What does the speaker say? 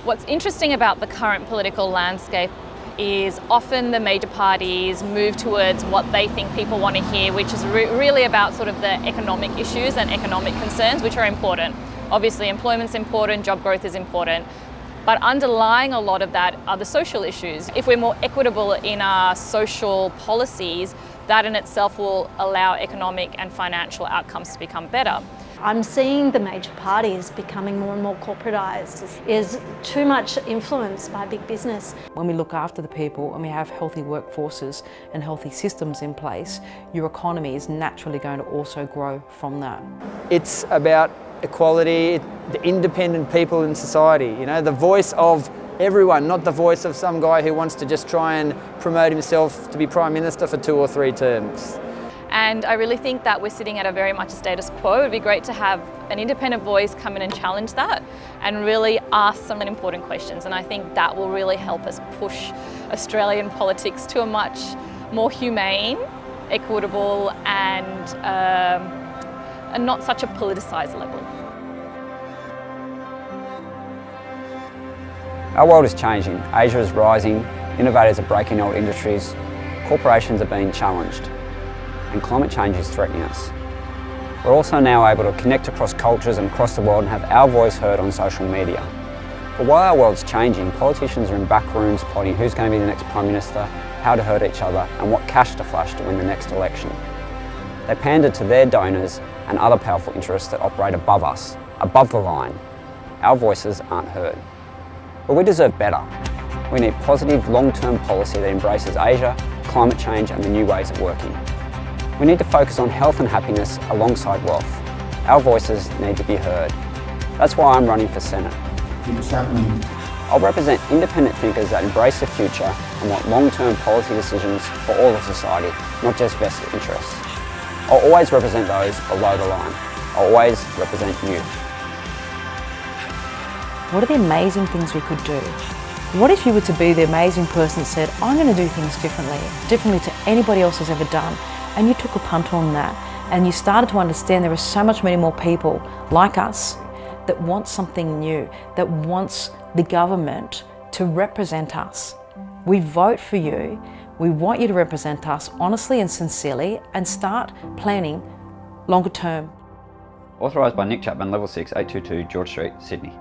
What's interesting about the current political landscape is often the major parties move towards what they think people want to hear, which is really about sort of the economic issues and economic concerns, which are important. Obviously, employment's important, job growth is important, but underlying a lot of that are the social issues. If we're more equitable in our social policies, that in itself will allow economic and financial outcomes to become better. I'm seeing the major parties becoming more and more corporatised. Is too much influence by big business. When we look after the people and we have healthy workforces and healthy systems in place, your economy is naturally going to also grow from that. It's about equality, the independent people in society, you know, the voice of everyone, not the voice of some guy who wants to just try and promote himself to be Prime Minister for 2 or 3 terms. And I really think that we're sitting at a very much a status quo. It would be great to have an independent voice come in and challenge that and really ask some important questions. And I think that will really help us push Australian politics to a much more humane, equitable and not such a politicised level. Our world is changing. Asia is rising, innovators are breaking old industries, corporations are being challenged, and climate change is threatening us. We're also now able to connect across cultures and across the world and have our voice heard on social media. But while our world's changing, politicians are in back rooms plotting who's going to be the next Prime Minister, how to hurt each other, and what cash to flash to win the next election. They pander to their donors and other powerful interests that operate above us, above the line. Our voices aren't heard. But we deserve better. We need positive long-term policy that embraces Asia, climate change and the new ways of working. We need to focus on health and happiness alongside wealth. Our voices need to be heard. That's why I'm running for Senate. Chapman. I'll represent independent thinkers that embrace the future and want long-term policy decisions for all of society, not just vested interests. I'll always represent those below the line. I'll always represent you. What are the amazing things we could do? What if you were to be the amazing person that said, I'm going to do things differently to anybody else has ever done, and you took a punt on that, and you started to understand there are so much many more people like us that want something new, that wants the government to represent us. We vote for you. We want you to represent us honestly and sincerely and start planning longer term. Authorised by Nick Chapman, Level 6, 822 George Street, Sydney.